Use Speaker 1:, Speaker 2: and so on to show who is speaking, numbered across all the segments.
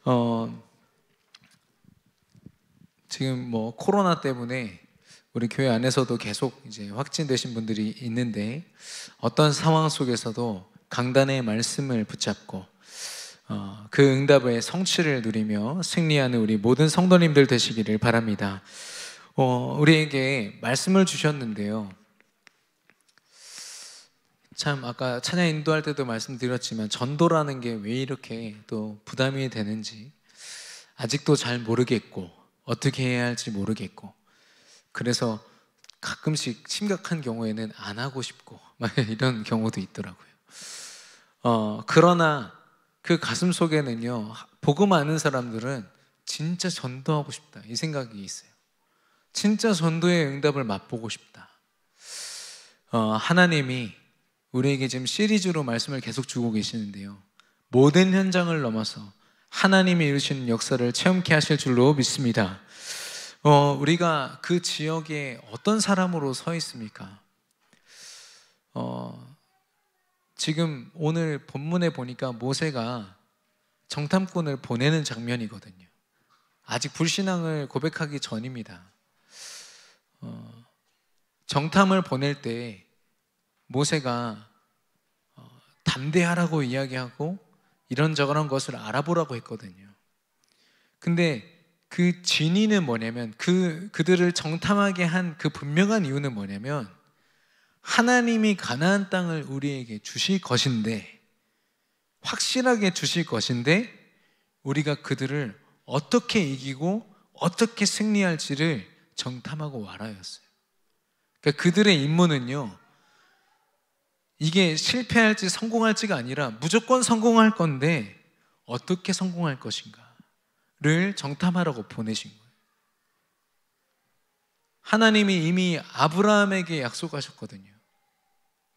Speaker 1: 어, 지금 뭐 코로나 때문에 우리 교회 안에서도 계속 이제 확진되신 분들이 있는데, 어떤 상황 속에서도 강단의 말씀을 붙잡고 그 응답의 성취를 누리며 승리하는 우리 모든 성도님들 되시기를 바랍니다. 우리에게 말씀을 주셨는데요, 참 아까 찬양 인도할 때도 말씀드렸지만 전도라는 게 왜 이렇게 또 부담이 되는지 아직도 잘 모르겠고 어떻게 해야 할지 모르겠고, 그래서 가끔씩 심각한 경우에는 안 하고 싶고 막 이런 경우도 있더라고요. 그러나 그 가슴 속에는요, 복음 아는 사람들은 진짜 전도하고 싶다 이 생각이 있어요. 진짜 전도의 응답을 맛보고 싶다. 하나님이 우리에게 지금 시리즈로 말씀을 계속 주고 계시는데요, 모든 현장을 넘어서 하나님이 이루시는 역사를 체험케 하실 줄로 믿습니다. 우리가 그 지역에 어떤 사람으로 서 있습니까? 지금 오늘 본문에 보니까 모세가 정탐꾼을 보내는 장면이거든요. 아직 불신앙을 고백하기 전입니다. 정탐을 보낼 때 모세가 담대하라고 이야기하고 이런저런 것을 알아보라고 했거든요. 근데 그 진위는 뭐냐면, 그들을 정탐하게 한 그 분명한 이유는 뭐냐면, 하나님이 가나안 땅을 우리에게 주실 것인데, 확실하게 주실 것인데, 우리가 그들을 어떻게 이기고 어떻게 승리할지를 정탐하고 와라였어요. 그러니까 그들의 임무는요, 이게 실패할지 성공할지가 아니라 무조건 성공할 건데 어떻게 성공할 것인가를 정탐하라고 보내신 거예요. 하나님이 이미 아브라함에게 약속하셨거든요.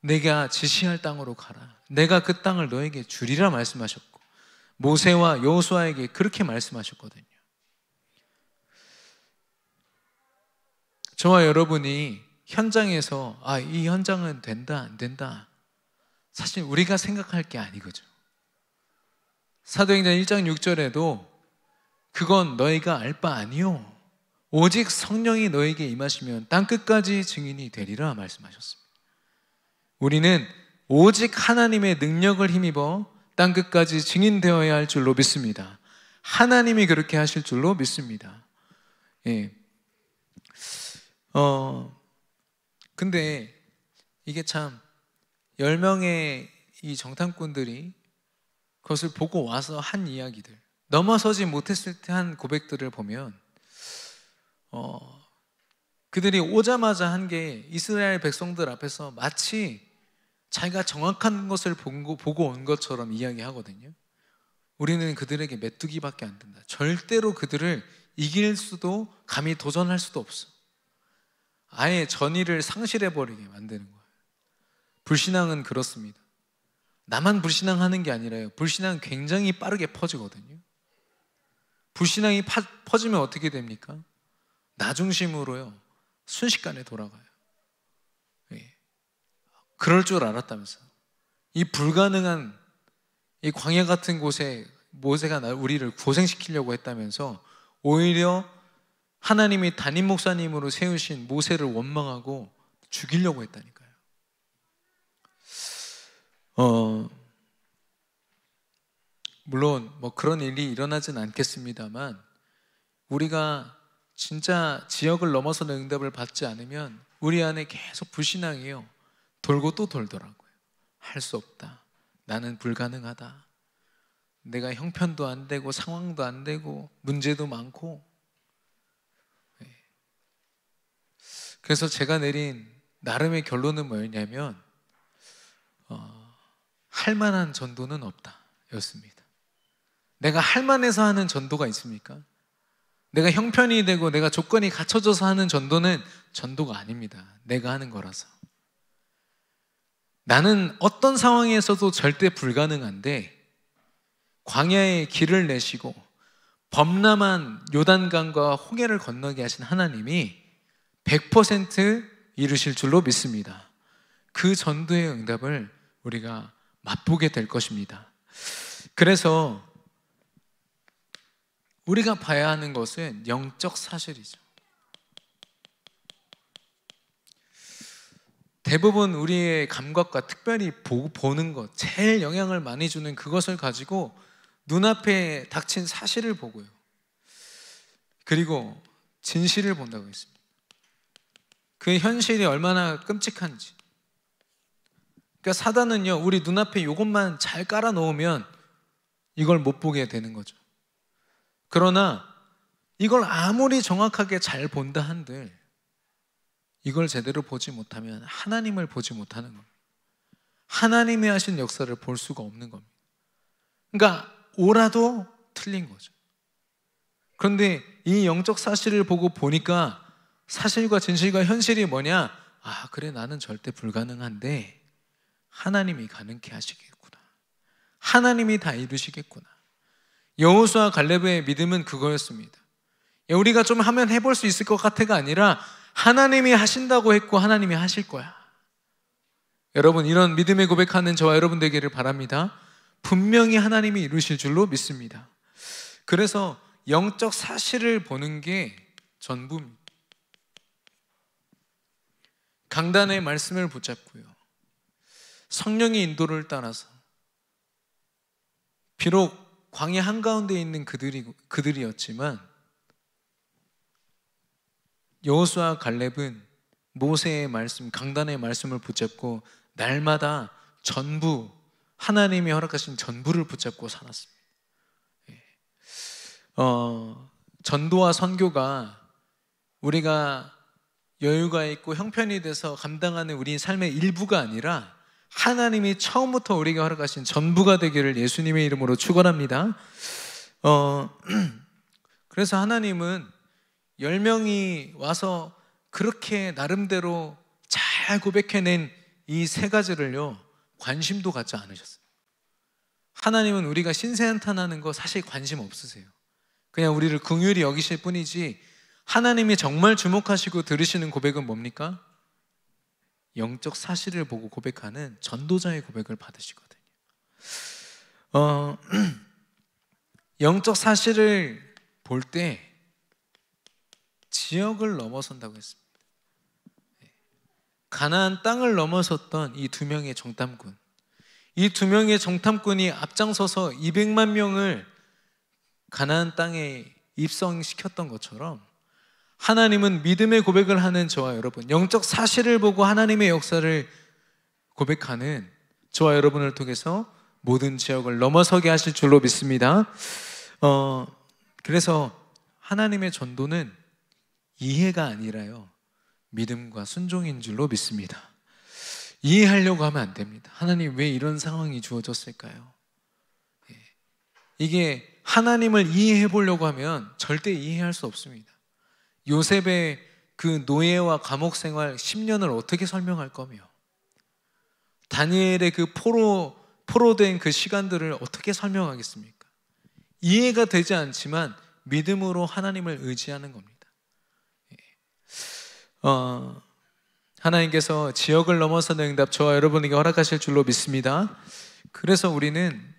Speaker 1: 내가 지시할 땅으로 가라. 내가 그 땅을 너에게 주리라 말씀하셨고, 모세와 여호수아에게 그렇게 말씀하셨거든요. 저와 여러분이 현장에서 이 현장은 된다 안 된다, 사실 우리가 생각할 게 아니거죠. 사도행전 1장 6절에도 그건 너희가 알 바 아니요 오직 성령이 너에게 임하시면 땅끝까지 증인이 되리라 말씀하셨습니다. 우리는 오직 하나님의 능력을 힘입어 땅끝까지 증인되어야 할 줄로 믿습니다. 하나님이 그렇게 하실 줄로 믿습니다. 예. 근데 이게 참 10명의 이 정탐꾼들이 그것을 보고 와서 한 이야기들, 넘어서지 못했을 때 한 고백들을 보면 그들이 오자마자 한 게 이스라엘 백성들 앞에서 마치 자기가 정확한 것을 보고 온 것처럼 이야기하거든요. 우리는 그들에게 메뚜기밖에 안 된다. 절대로 그들을 이길 수도 감히 도전할 수도 없어. 아예 전의를 상실해버리게 만드는 거예요. 불신앙은 그렇습니다. 나만 불신앙하는 게 아니라요, 불신앙은 굉장히 빠르게 퍼지거든요. 불신앙이 퍼지면 어떻게 됩니까? 나 중심으로요, 순식간에 돌아가요. 예. 그럴 줄 알았다면서. 이 불가능한 이 광야 같은 곳에 모세가 우리를 고생시키려고 했다면서 오히려 하나님이 담임 목사님으로 세우신 모세를 원망하고 죽이려고 했다니까요. 물론 뭐 그런 일이 일어나진 않겠습니다만, 우리가 진짜 지역을 넘어서는 응답을 받지 않으면 우리 안에 계속 불신앙이요, 돌고 또 돌더라고요. 할 수 없다, 나는 불가능하다, 내가 형편도 안 되고 상황도 안 되고 문제도 많고. 그래서 제가 내린 나름의 결론은 뭐였냐면, 할 만한 전도는 없다 였습니다. 내가 할 만해서 하는 전도가 있습니까? 내가 형편이 되고 내가 조건이 갖춰져서 하는 전도는 전도가 아닙니다. 내가 하는 거라서. 나는 어떤 상황에서도 절대 불가능한데, 광야에 길을 내시고 범람한 요단강과 홍해를 건너게 하신 하나님이 100% 이루실 줄로 믿습니다. 그 전도의 응답을 우리가 맛보게 될 것입니다. 그래서 우리가 봐야 하는 것은 영적 사실이죠. 대부분 우리의 감각과 특별히 보는 것, 제일 영향을 많이 주는 그것을 가지고 눈앞에 닥친 사실을 보고요, 그리고 진실을 본다고 했습니다. 그 현실이 얼마나 끔찍한지. 그러니까 사단은요, 우리 눈앞에 이것만 잘 깔아놓으면 이걸 못 보게 되는 거죠. 그러나 이걸 아무리 정확하게 잘 본다 한들 이걸 제대로 보지 못하면 하나님을 보지 못하는 겁니다. 하나님이 하신 역사를 볼 수가 없는 겁니다. 그러니까 오라도 틀린 거죠. 그런데 이 영적 사실을 보고 보니까 사실과 진실과 현실이 뭐냐? 아, 그래, 나는 절대 불가능한데 하나님이 가능케 하시겠구나. 하나님이 다 이루시겠구나. 여호수아 갈렙의 믿음은 그거였습니다. 우리가 좀 하면 해볼 수 있을 것 같아가 아니라 하나님이 하신다고 했고 하나님이 하실 거야. 여러분, 이런 믿음의 고백하는 저와 여러분 되기를 바랍니다. 분명히 하나님이 이루실 줄로 믿습니다. 그래서 영적 사실을 보는 게 전부입니다. 강단의 말씀을 붙잡고요, 성령의 인도를 따라서, 비록 광야 한가운데 있는 그들이었지만 여호수아 갈렙은 모세의 말씀, 강단의 말씀을 붙잡고 날마다 전부, 하나님이 허락하신 전부를 붙잡고 살았습니다. 전도와 선교가 우리가 여유가 있고 형편이 돼서 감당하는 우리 삶의 일부가 아니라 하나님이 처음부터 우리에게 허락하신 전부가 되기를 예수님의 이름으로 축원합니다. 그래서 하나님은 10명이 와서 그렇게 나름대로 잘 고백해낸 이 세 가지를요, 관심도 갖지 않으셨어요. 하나님은 우리가 신세한탄하는 거 사실 관심 없으세요. 그냥 우리를 긍휼히 여기실 뿐이지, 하나님이 정말 주목하시고 들으시는 고백은 뭡니까? 영적 사실을 보고 고백하는 전도자의 고백을 받으시거든요. 영적 사실을 볼 때 지역을 넘어선다고 했습니다. 가나안 땅을 넘어섰던 이 두 명의 정탐꾼, 이 두 명의 정탐꾼이 앞장서서 200만 명을 가나안 땅에 입성시켰던 것처럼 하나님은 믿음의 고백을 하는 저와 여러분, 영적 사실을 보고 하나님의 역사를 고백하는 저와 여러분을 통해서 모든 지역을 넘어서게 하실 줄로 믿습니다. 그래서 하나님의 전도는 이해가 아니라요, 믿음과 순종인 줄로 믿습니다. 이해하려고 하면 안 됩니다. 하나님, 왜 이런 상황이 주어졌을까요? 이게 하나님을 이해해 보려고 하면 절대 이해할 수 없습니다. 요셉의 그 노예와 감옥 생활 10년을 어떻게 설명할 거며, 다니엘의 그 포로된 그 시간들을 어떻게 설명하겠습니까? 이해가 되지 않지만 믿음으로 하나님을 의지하는 겁니다. 하나님께서 지역을 넘어서는 응답 저와 여러분에게 허락하실 줄로 믿습니다. 그래서 우리는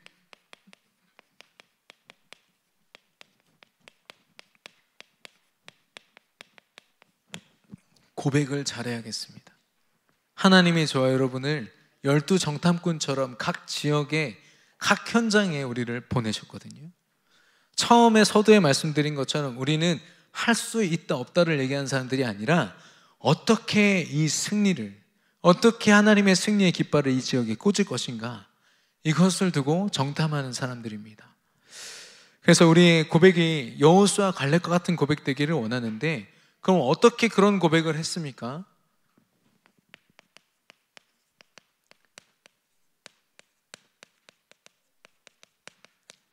Speaker 1: 고백을 잘해야겠습니다. 하나님이 저와 여러분을 12 정탐꾼처럼 각 지역에, 각 현장에 우리를 보내셨거든요. 처음에 서두에 말씀드린 것처럼 우리는 할 수 있다 없다를 얘기하는 사람들이 아니라 어떻게 이 승리를, 어떻게 하나님의 승리의 깃발을 이 지역에 꽂을 것인가, 이것을 두고 정탐하는 사람들입니다. 그래서 우리의 고백이 여호수아 갈렙과 같은 고백 되기를 원하는데, 그럼 어떻게 그런 고백을 했습니까?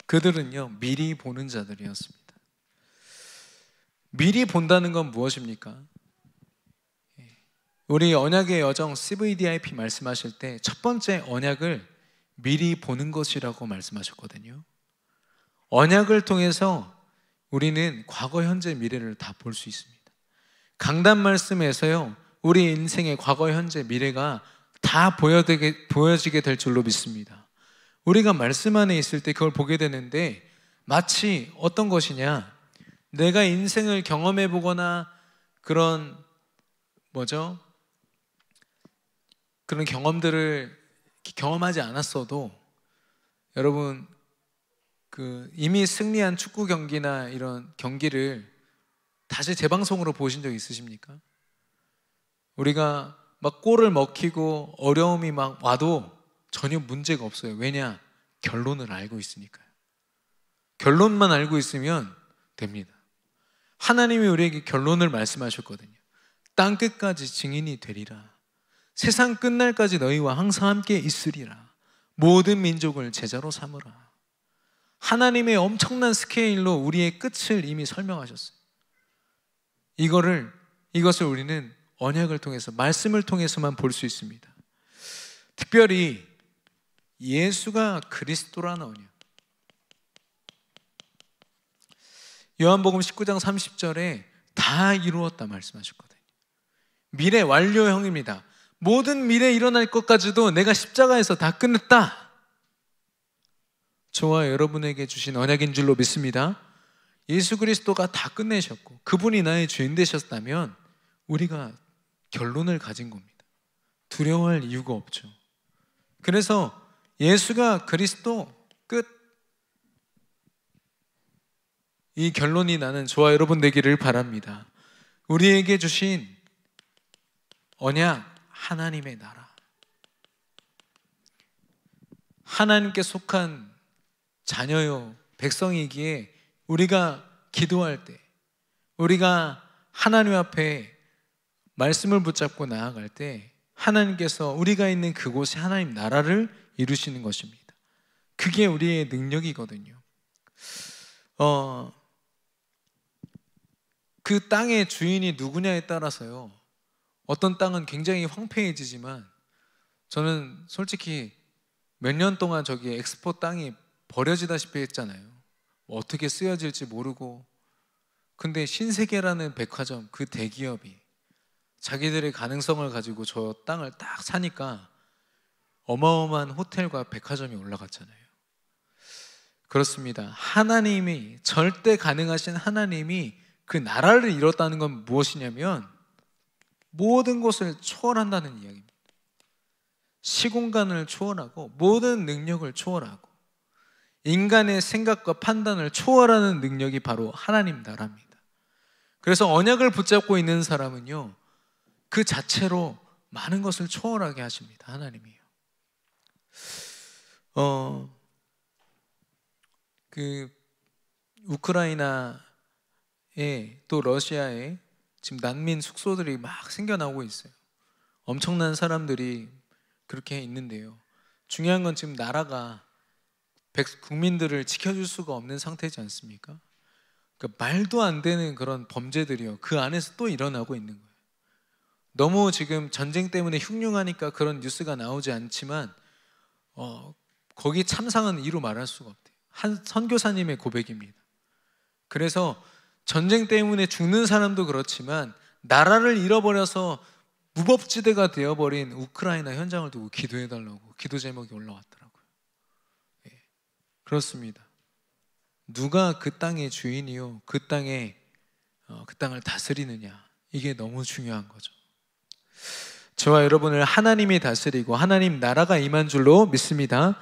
Speaker 1: 그들은요, 미리 보는 자들이었습니다. 미리 본다는 건 무엇입니까? 우리 언약의 여정 CVDIP 말씀하실 때 첫 번째 언약을 미리 보는 것이라고 말씀하셨거든요. 언약을 통해서 우리는 과거, 현재, 미래를 다 볼 수 있습니다. 강단 말씀에서요, 우리 인생의 과거, 현재, 미래가 다 보여지게 될 줄로 믿습니다. 우리가 말씀 안에 있을 때 그걸 보게 되는데, 마치 어떤 것이냐, 내가 인생을 경험해 보거나 그런 그런 경험들을 경험하지 않았어도 여러분 이미 승리한 축구 경기나 이런 경기를 다시 재방송으로 보신 적 있으십니까? 우리가 막 골을 먹히고 어려움이 막 와도 전혀 문제가 없어요. 왜냐? 결론을 알고 있으니까요. 결론만 알고 있으면 됩니다. 하나님이 우리에게 결론을 말씀하셨거든요. 땅 끝까지 증인이 되리라. 세상 끝날까지 너희와 항상 함께 있으리라. 모든 민족을 제자로 삼으라. 하나님의 엄청난 스케일로 우리의 끝을 이미 설명하셨어요. 이것을 우리는 언약을 통해서, 말씀을 통해서만 볼 수 있습니다. 특별히 예수가 그리스도라는 언약. 요한복음 19장 30절에 다 이루었다 말씀하셨거든요. 미래 완료형입니다. 모든 미래 일어날 것까지도 내가 십자가에서 다 끝냈다. 저와 여러분에게 주신 언약인 줄로 믿습니다. 예수 그리스도가 다 끝내셨고 그분이 나의 주인 되셨다면 우리가 결론을 가진 겁니다. 두려워할 이유가 없죠. 그래서 예수가 그리스도 끝, 이 결론이 나는 저와 여러분 되기를 바랍니다. 우리에게 주신 언약, 하나님의 나라, 하나님께 속한 자녀요 백성이기에 우리가 기도할 때, 우리가 하나님 앞에 말씀을 붙잡고 나아갈 때 하나님께서 우리가 있는 그곳에 하나님 나라를 이루시는 것입니다. 그게 우리의 능력이거든요. 그 땅의 주인이 누구냐에 따라서요, 어떤 땅은 굉장히 황폐해지지만, 저는 솔직히 몇 년 동안 저기 엑스포 땅이 버려지다시피 했잖아요. 어떻게 쓰여질지 모르고. 근데 신세계라는 백화점, 그 대기업이 자기들의 가능성을 가지고 저 땅을 딱 사니까 어마어마한 호텔과 백화점이 올라갔잖아요. 그렇습니다. 하나님이, 절대 가능하신 하나님이 그 나라를 이뤘다는 건 무엇이냐면 모든 것을 초월한다는 이야기입니다. 시공간을 초월하고 모든 능력을 초월하고 인간의 생각과 판단을 초월하는 능력이 바로 하나님 나라입니다. 그래서 언약을 붙잡고 있는 사람은요, 그 자체로 많은 것을 초월하게 하십니다. 하나님이요. 우크라이나에 또 러시아에 지금 난민 숙소들이 막 생겨나고 있어요. 엄청난 사람들이 그렇게 있는데요. 중요한 건 지금 나라가 국민들을 지켜줄 수가 없는 상태지 않습니까? 그러니까 말도 안 되는 그런 범죄들이요, 그 안에서 또 일어나고 있는 거예요. 너무 지금 전쟁 때문에 흉흉하니까 그런 뉴스가 나오지 않지만 거기 참상은 이루 말할 수가 없대요. 한 선교사님의 고백입니다. 그래서 전쟁 때문에 죽는 사람도 그렇지만 나라를 잃어버려서 무법지대가 되어버린 우크라이나 현장을 두고 기도해달라고 기도 제목이 올라왔더라고요. 예, 그렇습니다. 누가 그 땅의 주인이요, 그 땅을 다스리느냐, 이게 너무 중요한 거죠. 저와 여러분을 하나님이 다스리고 하나님 나라가 임한 줄로 믿습니다.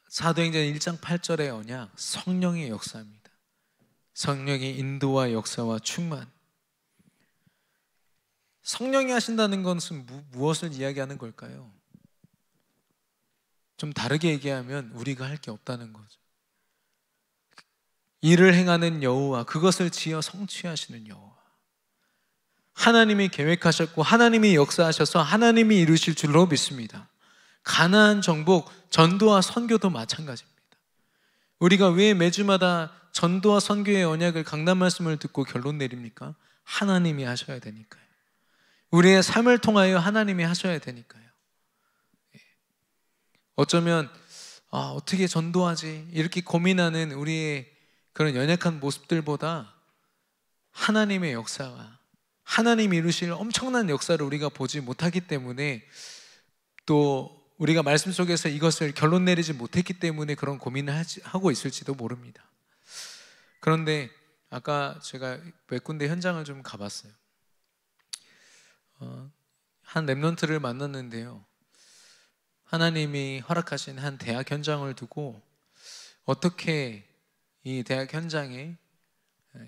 Speaker 1: 사도행전 1장 8절의 언약, 성령의 역사입니다. 성령의 인도와 역사와 충만. 성령이 하신다는 것은 무엇을 이야기하는 걸까요? 좀 다르게 얘기하면 우리가 할 게 없다는 거죠. 일을 행하는 여호와, 그것을 지어 성취하시는 여호와. 하나님이 계획하셨고 하나님이 역사하셔서 하나님이 이루실 줄로 믿습니다. 가나안 정복, 전도와 선교도 마찬가지입니다. 우리가 왜 매주마다 전도와 선교의 언약을 강단 말씀을 듣고 결론 내립니까? 하나님이 하셔야 되니까요. 우리의 삶을 통하여 하나님이 하셔야 되니까요. 어쩌면 어떻게 전도하지? 이렇게 고민하는 우리의 그런 연약한 모습들보다 하나님의 역사가, 하나님이 이루실 엄청난 역사를 우리가 보지 못하기 때문에 또 우리가 말씀 속에서 이것을 결론 내리지 못했기 때문에 그런 고민을 하고 있을지도 모릅니다. 그런데 아까 제가 몇 군데 현장을 좀 가봤어요. 한 랩런트를 만났는데요, 하나님이 허락하신 한 대학 현장을 두고 어떻게 이 대학 현장에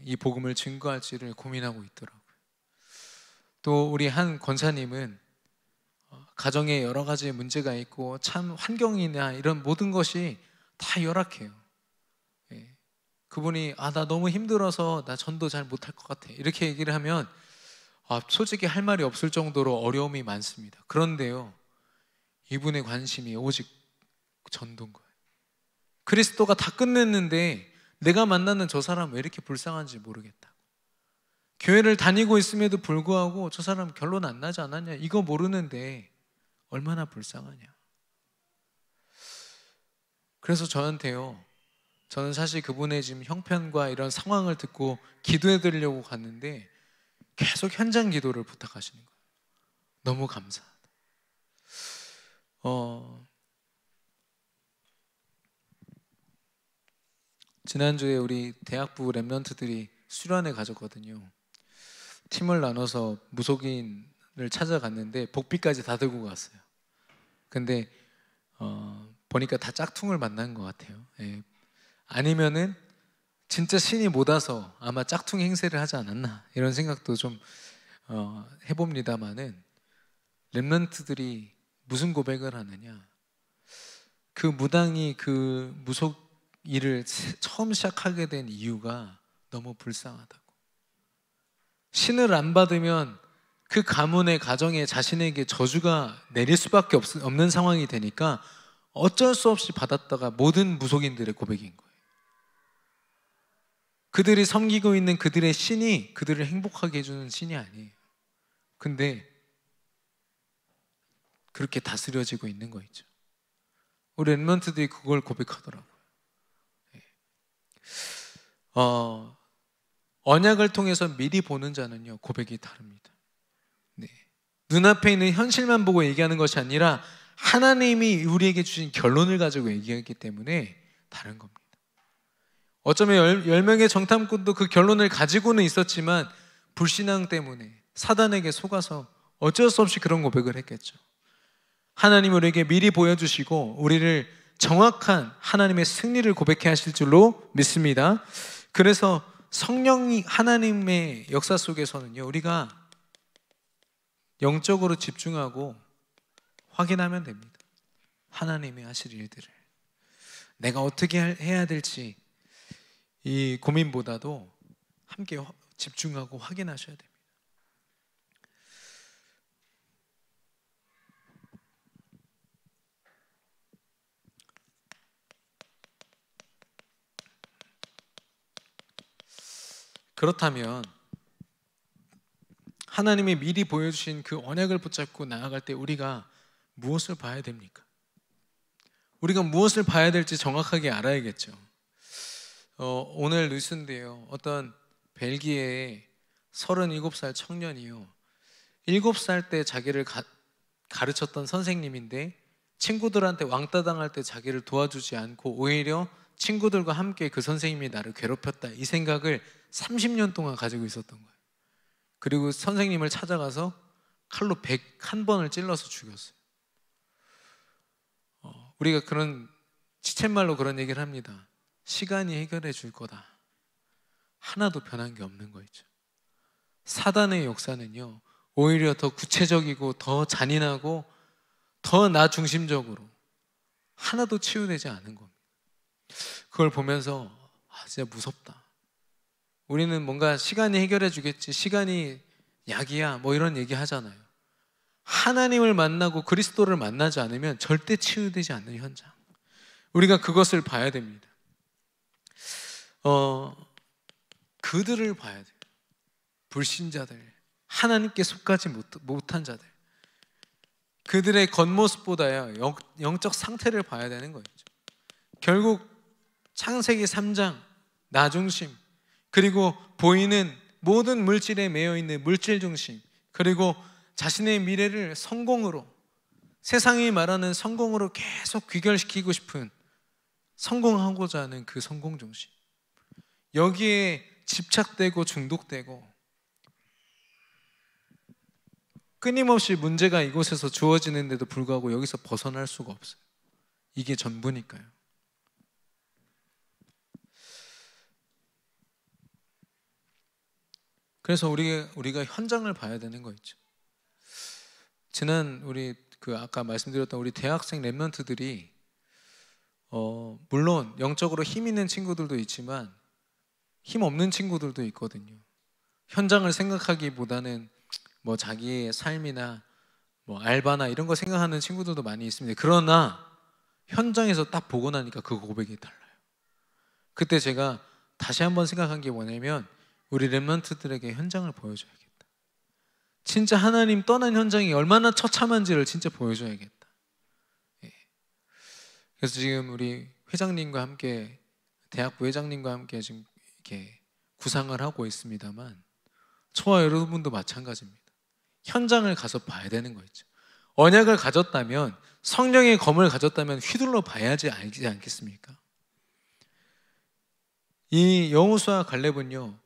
Speaker 1: 이 복음을 증거할지를 고민하고 있더라고요. 또 우리 한 권사님은 가정에 여러 가지 문제가 있고 참 환경이나 이런 모든 것이 다 열악해요. 그분이 나 너무 힘들어서 나 전도 잘 못할 것 같아 이렇게 얘기를 하면 솔직히 할 말이 없을 정도로 어려움이 많습니다. 그런데요, 이분의 관심이 오직 전도인 거예요. 그리스도가 다 끝냈는데 내가 만나는 저 사람 왜 이렇게 불쌍한지 모르겠다. 교회를 다니고 있음에도 불구하고 저 사람 결론 안 나지 않았냐, 이거 모르는데 얼마나 불쌍하냐. 그래서 저한테요, 저는 사실 그분의 지금 형편과 이런 상황을 듣고 기도해 드리려고 갔는데 계속 현장 기도를 부탁하시는 거예요. 너무 감사하다. 지난주에 우리 대학부 랩런트들이 수련회 가졌거든요. 팀을 나눠서 무속인을 찾아갔는데 복비까지 다 들고 갔어요. 근데 보니까 다 짝퉁을 만난 것 같아요. 아니면은 진짜 신이 못 와서 아마 짝퉁 행세를 하지 않았나 이런 생각도 좀 해봅니다만은, 랩런트들이 무슨 고백을 하느냐, 그 무당이 그 무속 일을 처음 시작하게 된 이유가 너무 불쌍하다고. 신을 안 받으면 그 가문의 가정에 자신에게 저주가 내릴 수밖에 없는 상황이 되니까 어쩔 수 없이 받았다가 모든 무속인들의 고백인 거예요. 그들이 섬기고 있는 그들의 신이 그들을 행복하게 해주는 신이 아니에요. 근데 그렇게 다스려지고 있는 거 있죠. 우리 랩런트들이 그걸 고백하더라고요. 언약을 통해서 미리 보는 자는요, 고백이 다릅니다. 눈앞에 있는 현실만 보고 얘기하는 것이 아니라 하나님이 우리에게 주신 결론을 가지고 얘기하기 때문에 다른 겁니다. 어쩌면 10명의 정탐꾼도 그 결론을 가지고는 있었지만 불신앙 때문에 사단에게 속아서 어쩔 수 없이 그런 고백을 했겠죠. 하나님 우리에게 미리 보여주시고 우리를 정확한 하나님의 승리를 고백해 하실 줄로 믿습니다. 그래서 성령이 하나님의 역사 속에서는요, 우리가 영적으로 집중하고 확인하면 됩니다. 하나님이 하실 일들을 내가 어떻게 해야 될지 이 고민보다도 함께 집중하고 확인하셔야 됩니다. 그렇다면 하나님이 미리 보여주신 그 언약을 붙잡고 나아갈 때 우리가 무엇을 봐야 됩니까? 우리가 무엇을 봐야 될지 정확하게 알아야겠죠. 오늘 뉴스인데요, 어떤 벨기에의 37살 청년이요, 7살 때 자기를 가르쳤던 선생님인데 친구들한테 왕따 당할 때 자기를 도와주지 않고 오히려 친구들과 함께 그 선생님이 나를 괴롭혔다, 이 생각을 30년 동안 가지고 있었던 거예요. 그리고 선생님을 찾아가서 칼로 101번을 찔러서 죽였어요. 우리가 그런 지쳇말로 그런 얘기를 합니다. 시간이 해결해 줄 거다. 하나도 변한 게 없는 거 있죠. 사단의 역사는요, 오히려 더 구체적이고 더 잔인하고 더 나 중심적으로 하나도 치유되지 않은 겁니다. 그걸 보면서 진짜 무섭다. 우리는 뭔가 시간이 해결해 주겠지, 시간이 약이야, 뭐 이런 얘기 하잖아요. 하나님을 만나고 그리스도를 만나지 않으면 절대 치유되지 않는 현장, 우리가 그것을 봐야 됩니다. 그들을 봐야 돼요. 불신자들, 하나님께 속하지 못한 자들, 그들의 겉모습보다요 영적 상태를 봐야 되는 거죠. 결국 창세기 3장 나중심, 그리고 보이는 모든 물질에 매여 있는 물질 중심, 그리고 자신의 미래를 성공으로, 세상이 말하는 성공으로 계속 귀결시키고 싶은, 성공하고자 하는 그 성공 중심, 여기에 집착되고 중독되고 끊임없이 문제가 이곳에서 주어지는데도 불구하고 여기서 벗어날 수가 없어요. 이게 전부니까요. 그래서 우리가 현장을 봐야 되는 거 있죠. 지난 우리 아까 말씀드렸던 우리 대학생 랩런트들이 물론 영적으로 힘 있는 친구들도 있지만 힘 없는 친구들도 있거든요. 현장을 생각하기보다는 뭐 자기의 삶이나 뭐 알바나 이런 거 생각하는 친구들도 많이 있습니다. 그러나 현장에서 딱 보고 나니까 그 고백이 달라요. 그때 제가 다시 한번 생각한 게 뭐냐면, 우리 랩런트들에게 현장을 보여줘야겠다. 진짜 하나님 떠난 현장이 얼마나 처참한지를 진짜 보여줘야겠다. 예. 그래서 지금 우리 회장님과 함께, 대학부 회장님과 함께 지금 이렇게 구상을 하고 있습니다만, 저와 여러분도 마찬가지입니다. 현장을 가서 봐야 되는 거 있죠. 언약을 가졌다면, 성령의 검을 가졌다면 휘둘러 봐야지 알지 않겠습니까? 이 여호수아 갈렙은요,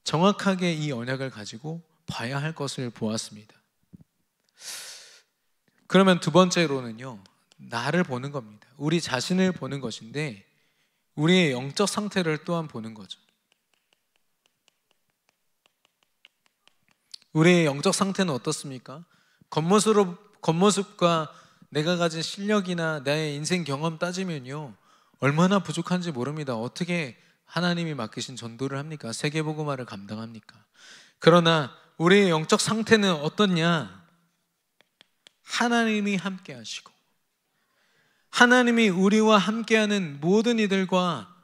Speaker 1: 정확하게 이 언약을 가지고 봐야 할 것을 보았습니다. 그러면 두 번째로는요, 나를 보는 겁니다. 우리 자신을 보는 것인데, 우리의 영적 상태를 또한 보는 거죠. 우리의 영적 상태는 어떻습니까? 겉모습과 내가 가진 실력이나 나의 인생 경험 따지면요, 얼마나 부족한지 모릅니다. 어떻게 하나님이 맡기신 전도를 합니까? 세계복음화를 감당합니까? 그러나 우리의 영적 상태는 어떻냐? 하나님이 함께 하시고, 하나님이 우리와 함께하는 모든 이들과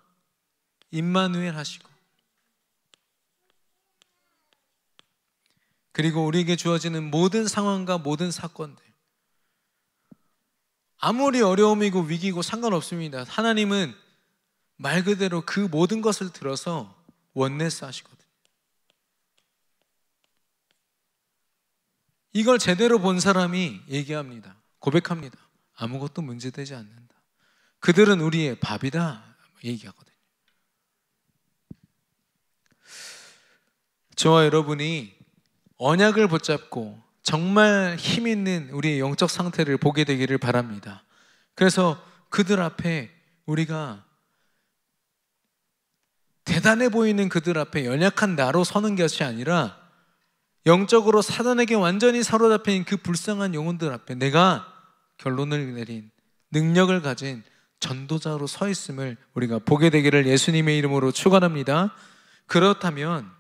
Speaker 1: 임마누엘 하시고, 그리고 우리에게 주어지는 모든 상황과 모든 사건들, 아무리 어려움이고 위기고 상관없습니다. 하나님은 말 그대로 그 모든 것을 들어서 원네스 하시거든요. 이걸 제대로 본 사람이 얘기합니다. 고백합니다. 아무것도 문제되지 않는다. 그들은 우리의 밥이다 얘기하거든요. 저와 여러분이 언약을 붙잡고 정말 힘 있는 우리의 영적 상태를 보게 되기를 바랍니다. 그래서 그들 앞에, 우리가 대단해 보이는 그들 앞에 연약한 나로 서는 것이 아니라, 영적으로 사단에게 완전히 사로잡힌 그 불쌍한 영혼들 앞에 내가 결론을 내린, 능력을 가진 전도자로 서 있음을 우리가 보게 되기를 예수님의 이름으로 축원합니다. 그렇다면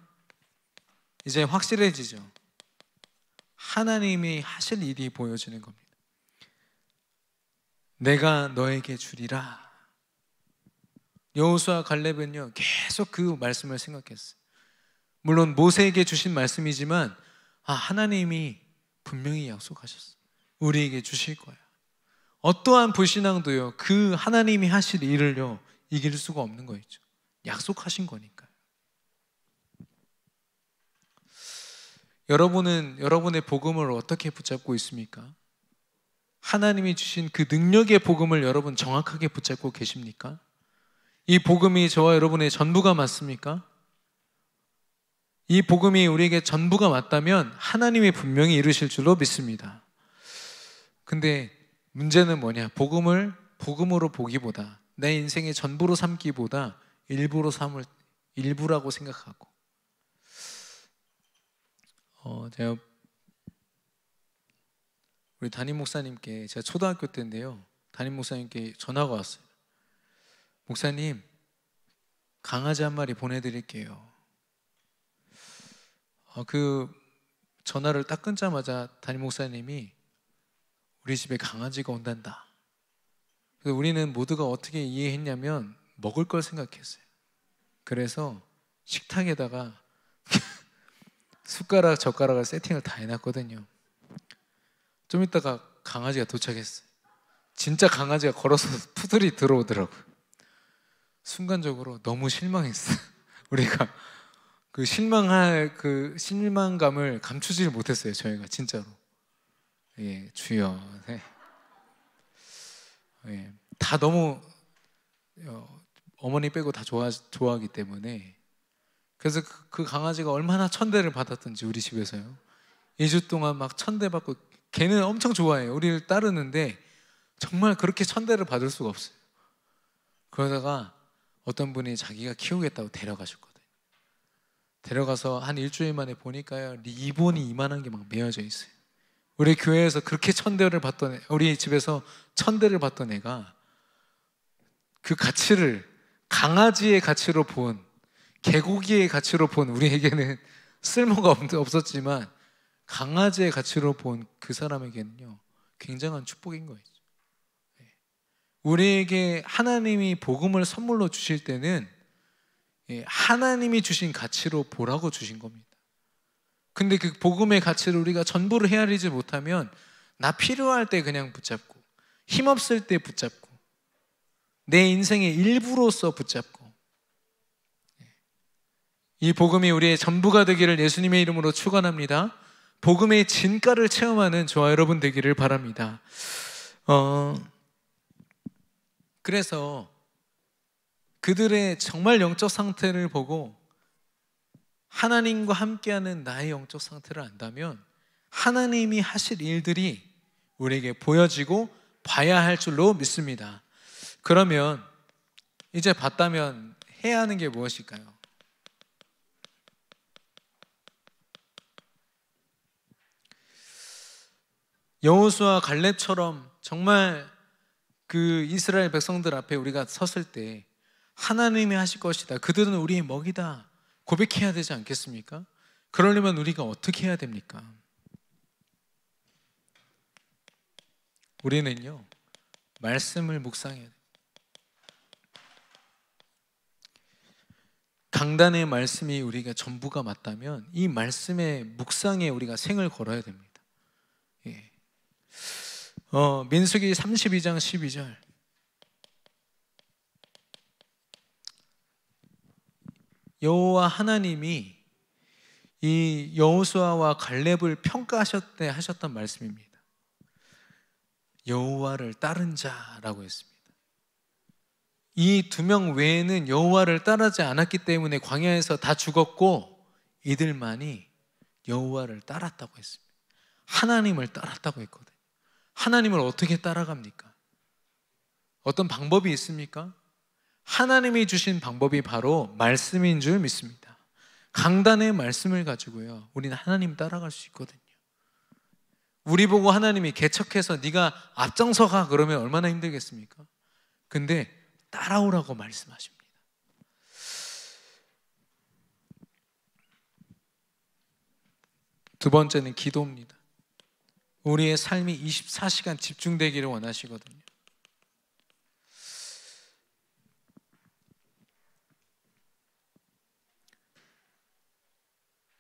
Speaker 1: 이제 확실해지죠. 하나님이 하실 일이 보여지는 겁니다. 내가 너에게 주리라. 여호수아 갈렙은요, 계속 그 말씀을 생각했어요. 물론 모세에게 주신 말씀이지만, 하나님이 분명히 약속하셨어요. 우리에게 주실 거야. 어떠한 불신앙도요, 그 하나님이 하실 일을요 이길 수가 없는 거 있죠. 약속하신 거니까요. 여러분은 여러분의 복음을 어떻게 붙잡고 있습니까? 하나님이 주신 그 능력의 복음을 여러분 정확하게 붙잡고 계십니까? 이 복음이 저와 여러분의 전부가 맞습니까? 이 복음이 우리에게 전부가 맞다면 하나님이 분명히 이루실 줄로 믿습니다. 근데 문제는 뭐냐? 복음을 복음으로 보기보다, 내 인생의 전부로 삼기보다 일부라고 생각하고, 제가 우리 담임 목사님께, 제가 초등학교 때인데요, 담임 목사님께 전화가 왔어요. 목사님, 강아지 한 마리 보내드릴게요. 그 전화를 딱 끊자마자 담임 목사님이 우리 집에 강아지가 온단다. 그래서 우리는 모두가 어떻게 이해했냐면, 먹을 걸 생각했어요. 그래서 식탁에다가 숟가락 젓가락을 세팅을 다 해놨거든요. 좀 있다가 강아지가 도착했어요. 진짜 강아지가 걸어서 푸들이 들어오더라고요. 순간적으로 너무 실망했어요. 우리가 그 실망할 그 실망감을 감추지를 못했어요. 저희가 진짜로. 예, 주여. 네. 예, 다 너무 어머니 빼고 다 좋아하기 때문에. 그래서 그 강아지가 얼마나 천대를 받았던지 우리 집에서요. 2주 동안 막 천대 받고, 걔는 엄청 좋아해요. 우리를 따르는데 정말 그렇게 천대를 받을 수가 없어요. 그러다가 어떤 분이 자기가 키우겠다고 데려가셨거든요. 데려가서 한 일주일 만에 보니까요, 리본이 이만한 게 막 메어져 있어요. 우리 교회에서 그렇게 천대를 받던 우리 집에서 천대를 받던 애가 그 가치를 강아지의 가치로 본, 개고기의 가치로 본, 우리에게는 쓸모가 없었지만 강아지의 가치로 본 그 사람에게는요, 굉장한 축복인 거예요. 우리에게 하나님이 복음을 선물로 주실 때는 하나님이 주신 가치로 보라고 주신 겁니다. 근데 그 복음의 가치를 우리가 전부를 헤아리지 못하면 나 필요할 때 그냥 붙잡고, 힘없을 때 붙잡고, 내 인생의 일부로서 붙잡고, 이 복음이 우리의 전부가 되기를 예수님의 이름으로 축원합니다. 복음의 진가를 체험하는 저와 여러분 되기를 바랍니다. 그래서 그들의 정말 영적 상태를 보고 하나님과 함께하는 나의 영적 상태를 안다면 하나님이 하실 일들이 우리에게 보여지고 봐야 할 줄로 믿습니다. 그러면 이제 봤다면 해야 하는 게 무엇일까요? 여호수아 갈렙처럼 정말 그 이스라엘 백성들 앞에 우리가 섰을 때 하나님이 하실 것이다, 그들은 우리의 먹이다 고백해야 되지 않겠습니까? 그러려면 우리가 어떻게 해야 됩니까? 우리는요, 말씀을 묵상해야 돼요. 강단의 말씀이 우리가 전부가 맞다면 이 말씀의 묵상에 우리가 생을 걸어야 됩니다. 예. 민수기 32장 12절, 여호와 하나님이 이 여호수아와 갈렙을 평가하셨을 때 하셨던 말씀입니다. 여호와를 따른 자라고 했습니다. 이 두 명 외에는 여호와를 따르지 않았기 때문에 광야에서 다 죽었고 이들만이 여호와를 따랐다고 했습니다. 하나님을 따랐다고 했거든요. 하나님을 어떻게 따라갑니까? 어떤 방법이 있습니까? 하나님이 주신 방법이 바로 말씀인 줄 믿습니다. 강단의 말씀을 가지고요, 우리는 하나님 따라갈 수 있거든요. 우리 보고 하나님이 개척해서 네가 앞장서 가 그러면 얼마나 힘들겠습니까? 근데 따라오라고 말씀하십니다. 두 번째는 기도입니다. 우리의 삶이 24시간 집중되기를 원하시거든요.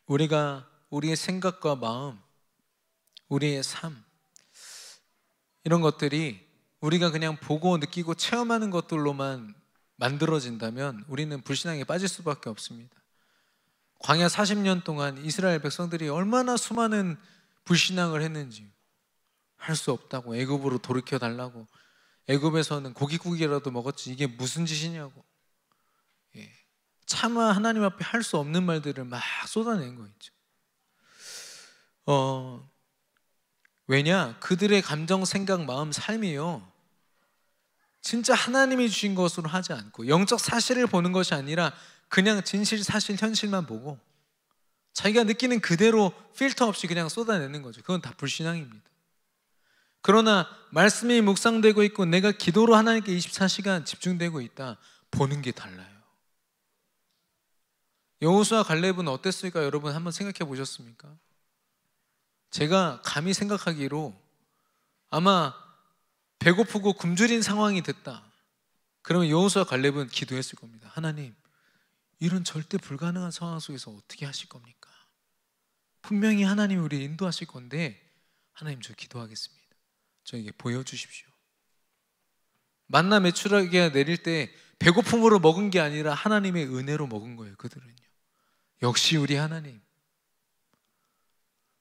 Speaker 1: 우리가 우리의 생각과 마음, 우리의 삶, 이런 것들이 우리가 그냥 보고 느끼고 체험하는 것들로만 만들어진다면 우리는 불신앙에 빠질 수밖에 없습니다. 광야 40년 동안 이스라엘 백성들이 얼마나 수많은 불신앙을 했는지, 할 수 없다고 애굽으로 돌이켜 달라고, 애굽에서는 고깃국이라도 먹었지 이게 무슨 짓이냐고, 차마 하나님 앞에 할 수 없는 말들을 막 쏟아낸 거 있죠. 왜냐? 그들의 감정, 생각, 마음, 삶이요, 진짜 하나님이 주신 것으로 하지 않고 영적 사실을 보는 것이 아니라 그냥 진실, 사실, 현실만 보고 자기가 느끼는 그대로 필터 없이 그냥 쏟아내는 거죠. 그건 다 불신앙입니다. 그러나 말씀이 묵상되고 있고 내가 기도로 하나님께 24시간 집중되고 있다, 보는 게 달라요. 여호수아 갈렙은 어땠을까? 여러분 한번 생각해 보셨습니까? 제가 감히 생각하기로 아마 배고프고 굶주린 상황이 됐다, 그러면 여호수아 갈렙은 기도했을 겁니다. 하나님, 이런 절대 불가능한 상황 속에서 어떻게 하실 겁니까? 분명히 하나님이 우리 인도하실 건데 하나님, 저 기도하겠습니다. 저에게 보여주십시오. 만나 메추라기가 내릴 때 배고픔으로 먹은 게 아니라 하나님의 은혜로 먹은 거예요. 그들은요. 역시 우리 하나님.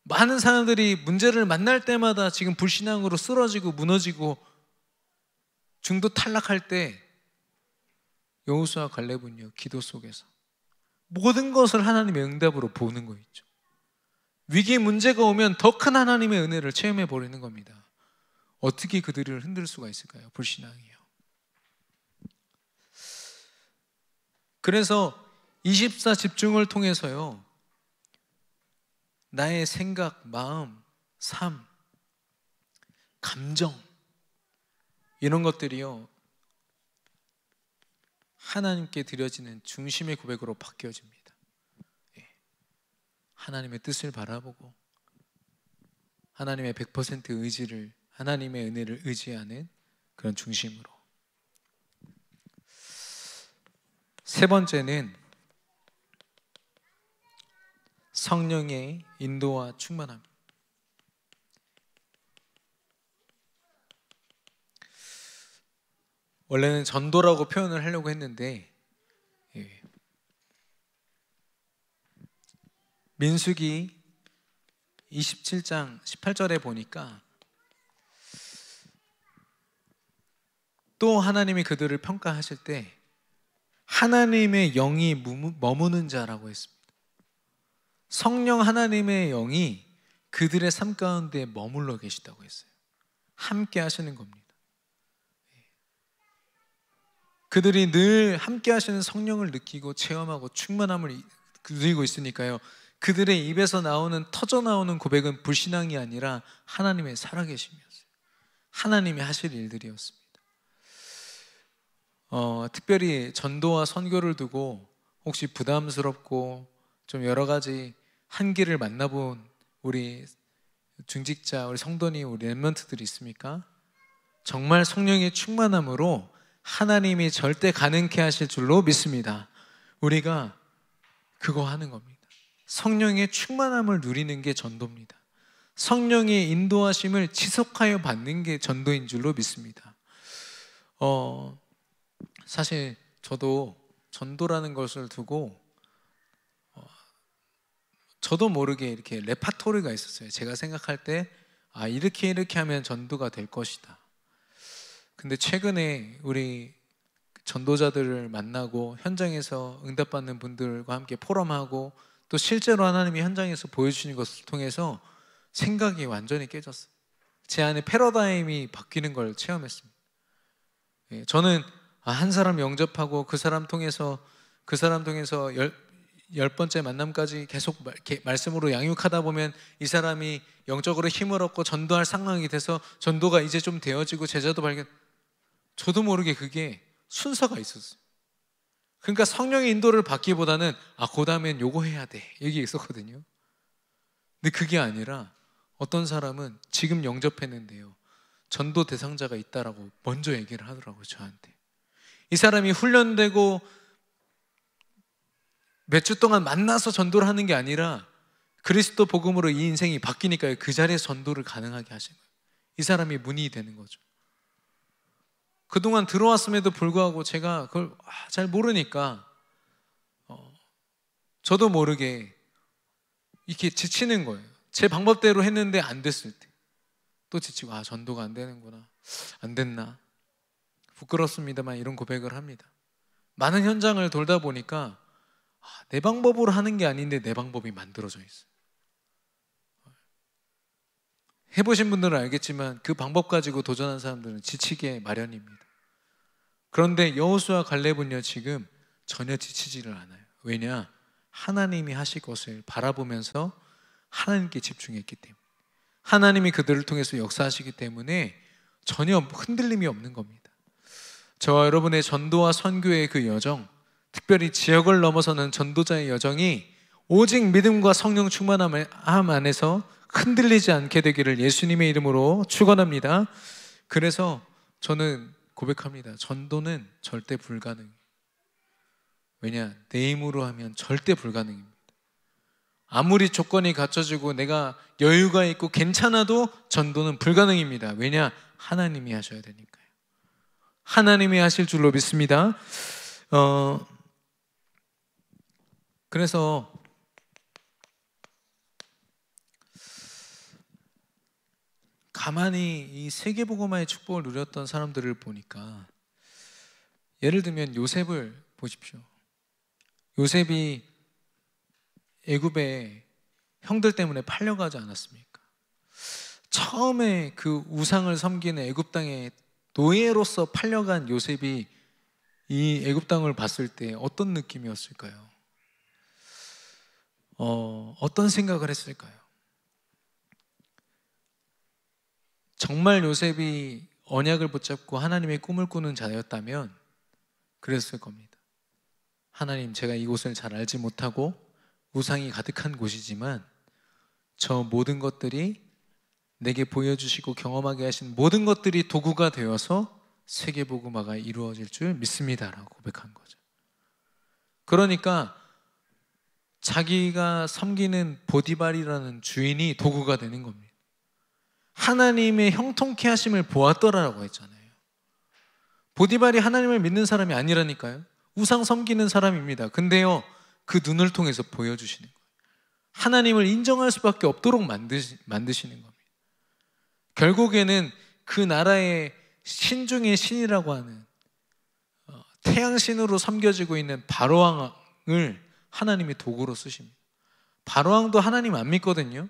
Speaker 1: 많은 사람들이 문제를 만날 때마다 지금 불신앙으로 쓰러지고 무너지고 중도 탈락할 때 여호수아 갈렙은요, 기도 속에서 모든 것을 하나님의 응답으로 보는 거 있죠. 위기 문제가 오면 더 큰 하나님의 은혜를 체험해 버리는 겁니다. 어떻게 그들을 흔들 수가 있을까요? 불신앙이요. 그래서 24 집중을 통해서요, 나의 생각, 마음, 삶, 감정, 이런 것들이요, 하나님께 드려지는 중심의 고백으로 바뀌어집니다. 하나님의 뜻을 바라보고 하나님의 100% 의지를, 하나님의 은혜를 의지하는 그런 중심으로. 세 번째는 성령의 인도와 충만함. 원래는 전도라고 표현을 하려고 했는데, 민수기 27장 18절에 보니까 또 하나님이 그들을 평가하실 때 하나님의 영이 머무는 자라고 했습니다. 성령 하나님의 영이 그들의 삶 가운데 머물러 계시다고 했어요. 함께 하시는 겁니다. 그들이 늘 함께 하시는 성령을 느끼고 체험하고 충만함을 누리고 있으니까요, 그들의 입에서 터져 나오는 고백은 불신앙이 아니라 하나님의 살아계심이었어요. 하나님이 하실 일들이었습니다. 특별히 전도와 선교를 두고 혹시 부담스럽고 좀 여러 가지 한계를 만나본 우리 중직자, 우리 성도님, 우리 랩런트들이 있습니까? 정말 성령의 충만함으로 하나님이 절대 가능케 하실 줄로 믿습니다. 우리가 그거 하는 겁니다. 성령의 충만함을 누리는 게 전도입니다. 성령의 인도하심을 지속하여 받는 게 전도인 줄로 믿습니다. 사실 저도 전도라는 것을 두고 저도 모르게 이렇게 레파토리가 있었어요. 제가 생각할 때 이렇게 하면 전도가 될 것이다. 근데 최근에 우리 전도자들을 만나고 현장에서 응답받는 분들과 함께 포럼하고 또 실제로 하나님이 현장에서 보여주시는 것을 통해서 생각이 완전히 깨졌어요. 제 안에 패러다임이 바뀌는 걸 체험했습니다. 저는 한 사람 영접하고 그 사람 통해서 열 번째 만남까지 계속 말씀으로 양육하다 보면 이 사람이 영적으로 힘을 얻고 전도할 상황이 돼서 전도가 이제 좀 되어지고 제자도 저도 모르게 그게 순서가 있었어요. 그러니까 성령의 인도를 받기보다는 그 다음엔 요거 해야 돼, 여기 있었거든요. 근데 그게 아니라 어떤 사람은 지금 영접했는데요, 전도 대상자가 있다라고 먼저 얘기를 하더라고요, 저한테. 이 사람이 훈련되고 몇 주 동안 만나서 전도를 하는 게 아니라 그리스도 복음으로 이 인생이 바뀌니까 그 자리에서 전도를 가능하게 하신 거예요. 이 사람이 문이 되는 거죠. 그동안 들어왔음에도 불구하고 제가 그걸 잘 모르니까 저도 모르게 이렇게 지치는 거예요. 제 방법대로 했는데 안 됐을 때 또 지치고 전도가 안 되는구나, 안 됐나, 부끄럽습니다만 이런 고백을 합니다. 많은 현장을 돌다 보니까 내 방법으로 하는 게 아닌데 내 방법이 만들어져 있어요. 해보신 분들은 알겠지만 그 방법 가지고 도전한 사람들은 지치게 마련입니다. 그런데 여호수아 갈렙은요, 지금 전혀 지치지를 않아요. 왜냐? 하나님이 하실 것을 바라보면서 하나님께 집중했기 때문에, 하나님이 그들을 통해서 역사하시기 때문에 전혀 흔들림이 없는 겁니다. 저와 여러분의 전도와 선교의 그 여정, 특별히 지역을 넘어서는 전도자의 여정이 오직 믿음과 성령 충만함 안에서 흔들리지 않게 되기를 예수님의 이름으로 축원합니다. 그래서 저는 고백합니다. 전도는 절대 불가능해요. 왜냐? 내 힘으로 하면 절대 불가능입니다. 아무리 조건이 갖춰지고 내가 여유가 있고 괜찮아도 전도는 불가능입니다. 왜냐? 하나님이 하셔야 되니까요. 하나님이 하실 줄로 믿습니다. 그래서 가만히 이 세계복음화의 축복을 누렸던 사람들을 보니까, 예를 들면 요셉을 보십시오. 요셉이 애굽에 형들 때문에 팔려가지 않았습니까? 처음에 그 우상을 섬기는 애굽 땅에 노예로서 팔려간 요셉이 이 애굽 땅을 봤을 때 어떤 느낌이었을까요? 어떤 생각을 했을까요? 정말 요셉이 언약을 붙잡고 하나님의 꿈을 꾸는 자였다면 그랬을 겁니다. 하나님, 제가 이곳을 잘 알지 못하고 우상이 가득한 곳이지만 저 모든 것들이 내게 보여주시고 경험하게 하신 모든 것들이 도구가 되어서 세계복음화가 이루어질 줄 믿습니다 라고 고백한 거죠. 그러니까 자기가 섬기는 보디발이라는 주인이 도구가 되는 겁니다. 하나님의 형통케 하심을 보았더라라고 했잖아요. 보디발이 하나님을 믿는 사람이 아니라니까요. 우상 섬기는 사람입니다. 근데요, 그 눈을 통해서 보여주시는 거예요. 하나님을 인정할 수밖에 없도록 만드시는 겁니다. 결국에는 그 나라의 신 중의 신이라고 하는 태양신으로 섬겨지고 있는 바로왕을 하나님이 도구로 쓰십니다. 바로왕도 하나님 안 믿거든요.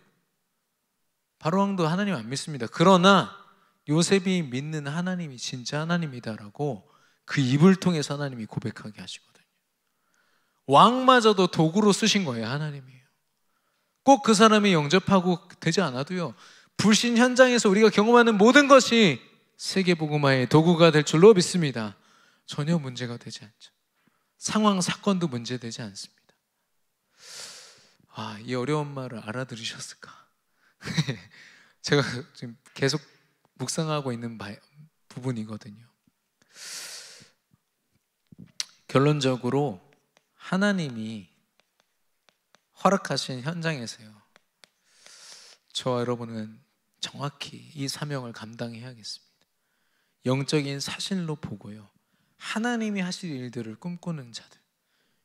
Speaker 1: 바로왕도 하나님 안 믿습니다. 그러나 요셉이 믿는 하나님이 진짜 하나님이다라고 그 입을 통해서 하나님이 고백하게 하시거든요. 왕마저도 도구로 쓰신 거예요. 하나님이에요. 꼭 그 사람이 영접하고 되지 않아도요, 불신 현장에서 우리가 경험하는 모든 것이 세계복음화의 도구가 될 줄로 믿습니다. 전혀 문제가 되지 않죠. 상황, 사건도 문제되지 않습니다. 이 어려운 말을 알아들으셨을까? 제가 지금 계속 묵상하고 있는 부분이거든요. 결론적으로 하나님이 허락하신 현장에서요, 저와 여러분은 정확히 이 사명을 감당해야겠습니다. 영적인 사실로 보고요, 하나님이 하실 일들을 꿈꾸는 자들,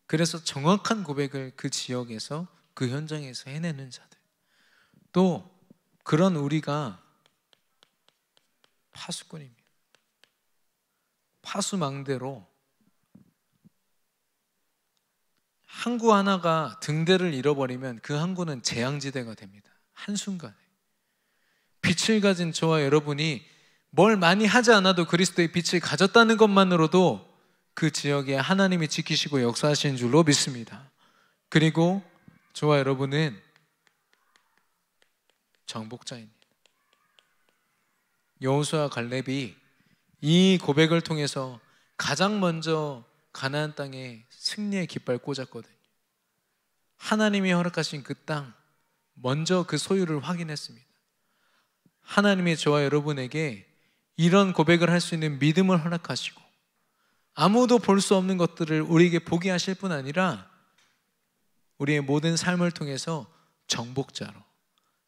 Speaker 1: 그래서 정확한 고백을 그 지역에서, 그 현장에서 해내는 자들, 또 그런 우리가 파수꾼입니다. 파수망대로 항구 하나가 등대를 잃어버리면 그 항구는 재앙지대가 됩니다. 한순간에. 빛을 가진 저와 여러분이 뭘 많이 하지 않아도 그리스도의 빛을 가졌다는 것만으로도 그 지역에 하나님이 지키시고 역사하시는 줄로 믿습니다. 그리고 저와 여러분은 정복자입니다. 여호수아와 갈렙이 이 고백을 통해서 가장 먼저 가나안 땅에 승리의 깃발 꽂았거든요. 하나님이 허락하신 그 땅, 먼저 그 소유를 확인했습니다. 하나님이 저와 여러분에게 이런 고백을 할 수 있는 믿음을 허락하시고, 아무도 볼 수 없는 것들을 우리에게 보게 하실 뿐 아니라 우리의 모든 삶을 통해서 정복자로,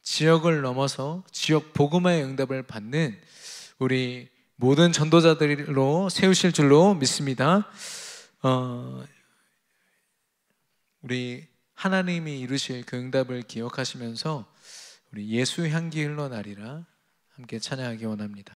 Speaker 1: 지역을 넘어서 지역 복음화의 응답을 받는 우리 모든 전도자들로 세우실 줄로 믿습니다. 우리 하나님이 이루실 그 응답을 기억하시면서 우리 예수 향기 흘러나리라 함께 찬양하기 원합니다.